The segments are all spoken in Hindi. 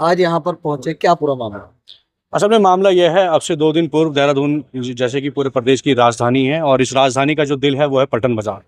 आज यहाँ पर पहुंचे, क्या पूरा मामला? असल में मामला यह है, अब से 2 दिन पूर्व देहरादून जैसे कि पूरे प्रदेश की राजधानी है और इस राजधानी का जो दिल है वो है पल्टन बाजार।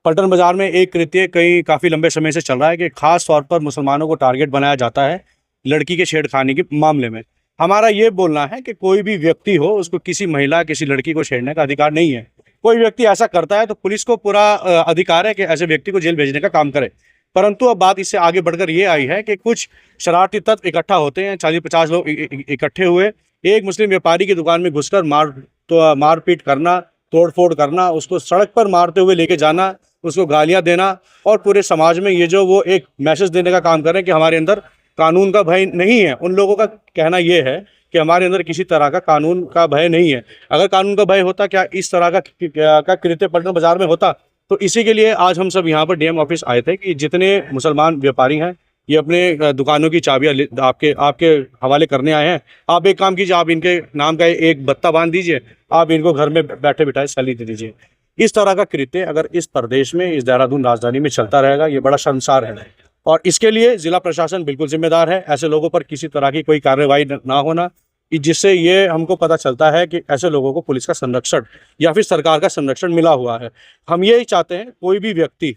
पल्टन बाजार में एक कृत्य काफ़ी लंबे समय से चल रहा है कि खास तौर पर मुसलमानों को टारगेट बनाया जाता है लड़की के छेड़खानी के मामले में। हमारा ये बोलना है कि कोई भी व्यक्ति हो, उसको किसी महिला किसी लड़की को छेड़ने का अधिकार नहीं है। कोई व्यक्ति ऐसा करता है तो पुलिस को पूरा अधिकार है कि ऐसे व्यक्ति को जेल भेजने का काम करे। परंतु अब बात इससे आगे बढ़कर ये आई है कि कुछ शरारती तत्व इकट्ठा होते हैं, 40-50 लोग इकट्ठे हुए एक मुस्लिम व्यापारी की दुकान में घुसकर मारपीट करना, तोड़फोड़ करना, उसको सड़क पर मारते हुए लेके जाना, उसको गालियां देना और पूरे समाज में ये जो वो एक मैसेज देने का काम कर रहे हैं कि हमारे अंदर कानून का भय नहीं है। उन लोगों का कहना ये है कि हमारे अंदर किसी तरह का कानून का भय नहीं है। अगर कानून का भय होता, क्या इस तरह का कृत्य पल्टन बाजार में होता? तो इसी के लिए आज हम सब यहाँ पर डीएम ऑफिस आए थे कि जितने मुसलमान व्यापारी हैं ये अपने दुकानों की चाबियाँ आपके हवाले करने आए हैं। आप एक काम कीजिए, आप इनके नाम का एक बत्ता बांध दीजिए, आप इनको घर में बैठे बिठाए सैलरी दे दीजिए। इस तरह का कृत्य अगर इस प्रदेश में, इस देहरादून राजधानी में चलता रहेगा, ये बड़ा शर्मसार है और इसके लिए जिला प्रशासन बिल्कुल जिम्मेदार है। ऐसे लोगों पर किसी तरह की कोई कार्रवाई ना होना, जिससे ये हमको पता चलता है कि ऐसे लोगों को पुलिस का संरक्षण या फिर सरकार का संरक्षण मिला हुआ है। हम यही चाहते हैं, कोई भी व्यक्ति,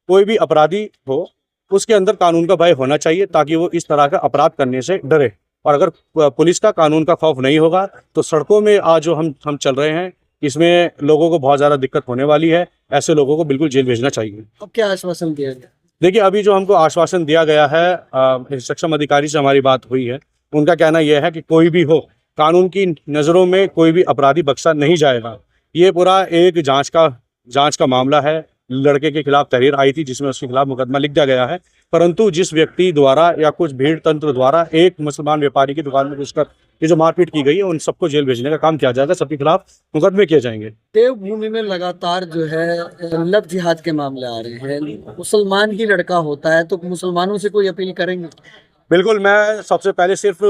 कोई भी अपराधी हो, उसके अंदर कानून का भय होना चाहिए ताकि वो इस तरह का अपराध करने से डरे। और अगर पुलिस का कानून का खौफ नहीं होगा तो सड़कों में आज जो हम चल रहे हैं, इसमें लोगों को बहुत ज़्यादा दिक्कत होने वाली है। ऐसे लोगों को बिल्कुल जेल भेजना चाहिए। अब क्या आश्वासन दिया गया? देखिए, अभी जो हमको आश्वासन दिया गया है, सक्षम अधिकारी से हमारी बात हुई है, उनका कहना यह है कि कोई भी हो, कानून की नज़रों में कोई भी अपराधी बख्शा नहीं जाएगा। ये पूरा एक जांच का मामला है। लड़के के खिलाफ तहरीर आई थी जिसमें उसके खिलाफ मुकदमा लिख दिया गया है, परंतु जिस व्यक्ति द्वारा या कुछ भीड़ तंत्र द्वारा एक मुसलमान व्यापारी की दुकान में घुसकर ये जो मारपीट की गई है, उन सबको जेल भेजने का काम किया जाएगा। सबके खिलाफ मुकदमे किए जाएंगे। देवभूमि में लगातार जो है लव जिहाद के मामले आ रहे हैं। मुसलमान ही लड़का होता है तो मुसलमानों से कोई अपील करेंगे? बिल्कुल, मैं सबसे पहले सिर्फ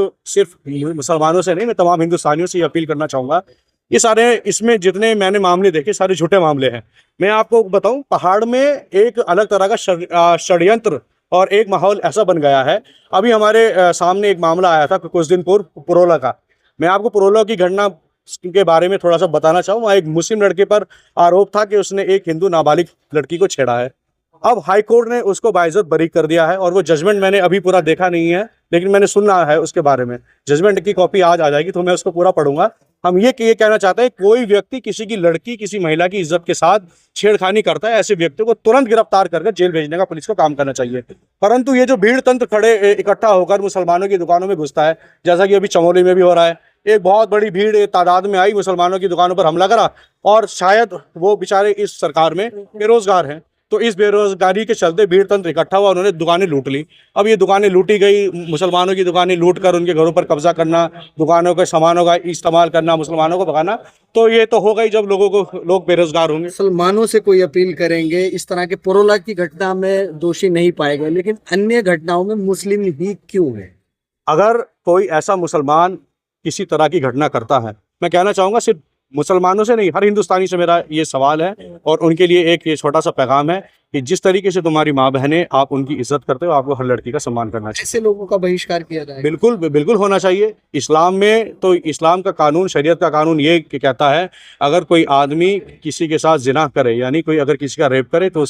मुसलमानों से नहीं, मैं तमाम हिंदुस्तानियों से ये अपील करना चाहूँगा। ये सारे, इसमें जितने मैंने मामले देखे, सारे झूठे मामले हैं। मैं आपको बताऊं, पहाड़ में एक अलग तरह का षड्यंत्र और एक माहौल ऐसा बन गया है। अभी हमारे सामने एक मामला आया था कुछ दिन पूर्व पुरोला का। मैं आपको पुरोला की घटना के बारे में थोड़ा सा बताना चाहूँ। एक मुस्लिम लड़के पर आरोप था कि उसने एक हिंदू नाबालिग लड़की को छेड़ा है। अब हाई कोर्ट ने उसको बाइज्जत बरी कर दिया है और वो जजमेंट मैंने अभी पूरा देखा नहीं है, लेकिन मैंने सुना है उसके बारे में। जजमेंट की कॉपी आज आ जाएगी तो मैं उसको पूरा पढ़ूंगा। हम ये कहना चाहते हैं, कोई व्यक्ति किसी की लड़की, किसी महिला की इज्जत के साथ छेड़खानी करता है, ऐसे व्यक्ति को तुरंत गिरफ्तार करके जेल भेजने का पुलिस को काम करना चाहिए। परंतु ये जो भीड़ तंत्र खड़े इकट्ठा होकर मुसलमानों की दुकानों में घुसता है, जैसा कि अभी चमोली में भी हो रहा है, एक बहुत बड़ी भीड़ तादाद में आई, मुसलमानों की दुकानों पर हमला करा और शायद वो बेचारे इस सरकार में बेरोजगार हैं, तो इस बेरोजगारी के चलते भीड़ तंत्र इकट्ठा हुआ, उन्होंने दुकानें लूट ली। अब ये दुकानें लूटी गई, मुसलमानों की दुकानें लूट कर उनके घरों पर कब्जा करना, दुकानों के सामानों का इस्तेमाल करना, मुसलमानों को भगाना, तो ये तो हो गई जब लोग बेरोजगार होंगे। मुसलमानों से कोई अपील करेंगे? इस तरह के पुरोला की घटना में दोषी नहीं पाए गए, लेकिन अन्य घटनाओं में मुस्लिम ही क्यों है? अगर कोई ऐसा मुसलमान किसी तरह की घटना करता है, मैं कहना चाहूँगा सिर्फ मुसलमानों से नहीं, हर हिंदुस्तानी से मेरा ये सवाल है और उनके लिए एक ये छोटा सा पैगाम है कि जिस तरीके से तुम्हारी माँ बहनें, आप उनकी इज्जत करते हो, आपको हर लड़की का सम्मान करना चाहिए। ऐसे लोगों का बहिष्कार किया जाए? बिल्कुल बिल्कुल होना चाहिए। इस्लाम में तो, इस्लाम का कानून, शरीयत का कानून ये कहता है, अगर कोई आदमी किसी के साथ जिना करे, यानी कोई अगर किसी का रेप करे, तो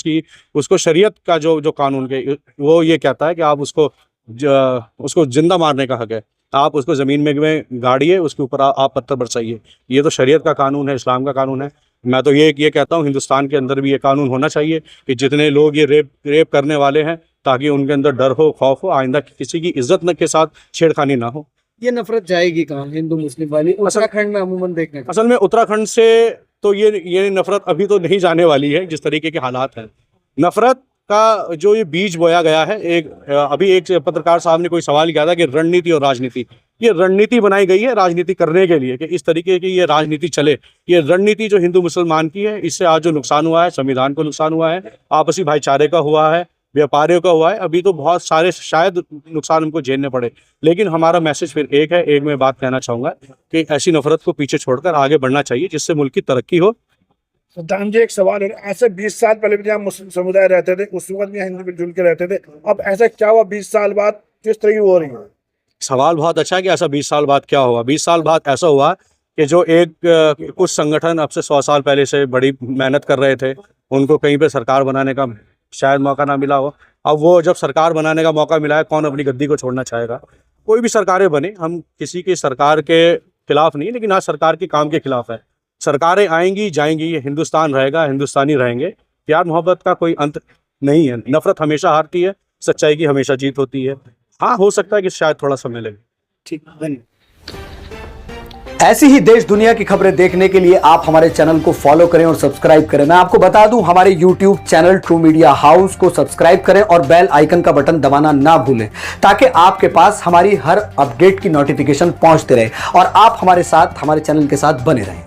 उसको शरीयत का जो कानून के वो ये कहता है कि आप उसको जिंदा मारने का हक है। आप उसको ज़मीन में गाड़िए, उसके ऊपर आप पत्थर बरसाइए। ये तो शरीयत का कानून है, इस्लाम का कानून है। मैं तो ये कहता हूँ, हिंदुस्तान के अंदर भी ये कानून होना चाहिए कि जितने लोग ये रेप करने वाले हैं, ताकि उनके अंदर डर हो, खौफ हो, आइंदा किसी की इज्जत के साथ छेड़खानी ना हो। ये नफरत जाएगी कहाँ, हिंदू मुस्लिम वाली? उत्तराखंड में अमूमन देखने को। असल में उत्तराखंड से तो ये नफरत अभी तो नहीं जाने वाली है, जिस तरीके के हालात हैं। नफरत का जो ये बीज बोया गया है, अभी एक पत्रकार साहब ने कोई सवाल किया था कि रणनीति और राजनीति, ये रणनीति बनाई गई है राजनीति करने के लिए कि इस तरीके की ये राजनीति चले। ये रणनीति जो हिंदू मुसलमान की है, इससे आज जो नुकसान हुआ है, संविधान को नुकसान हुआ है, आपसी भाईचारे का हुआ है, व्यापारियों का हुआ है, अभी तो बहुत सारे शायद नुकसान हमको झेलने पड़े। लेकिन हमारा मैसेज फिर एक है, एक मैं बात कहना चाहूँगा कि ऐसी नफरत को पीछे छोड़कर आगे बढ़ना चाहिए, जिससे मुल्क की तरक्की हो। सद्दाम जी, एक सवाल है, ऐसे 20 साल पहले भी जहाँ मुस्लिम समुदाय रहते थे, उस वक्त भी हिंदू मिलजुल के रहते थे, अब ऐसा क्या हुआ 20 साल बाद किस तरह की हो रही है? सवाल बहुत अच्छा है कि ऐसा 20 साल बाद क्या हुआ। 20 साल बाद ऐसा हुआ कि जो कुछ संगठन अब से 100 साल पहले से बड़ी मेहनत कर रहे थे, उनको कहीं पे सरकार बनाने का शायद मौका ना मिला हो। अब वो जब सरकार बनाने का मौका मिला है, कौन अपनी गद्दी को छोड़ना चाहेगा। कोई भी सरकारें बने, हम किसी की सरकार के खिलाफ नहीं, लेकिन आज सरकार के काम के खिलाफ है। सरकारें आएंगी जाएंगी, ये हिंदुस्तान रहेगा, हिंदुस्तानी रहेंगे। प्यार मोहब्बत का कोई अंत नहीं है, नफरत हमेशा हारती है, सच्चाई की हमेशा जीत होती है। हाँ, हो सकता है कि शायद थोड़ा समय लगे। ठीक, धन्यवाद। ऐसी ही देश दुनिया की खबरें देखने के लिए आप हमारे चैनल को फॉलो करें और सब्सक्राइब करें। मैं आपको बता दूं, हमारे YouTube channel true media house को सब्सक्राइब करें और बेल आइकन का बटन दबाना ना भूलें, ताकि आपके पास हमारी हर अपडेट की नोटिफिकेशन पहुंचते रहे और आप हमारे साथ, हमारे चैनल के साथ बने रहें।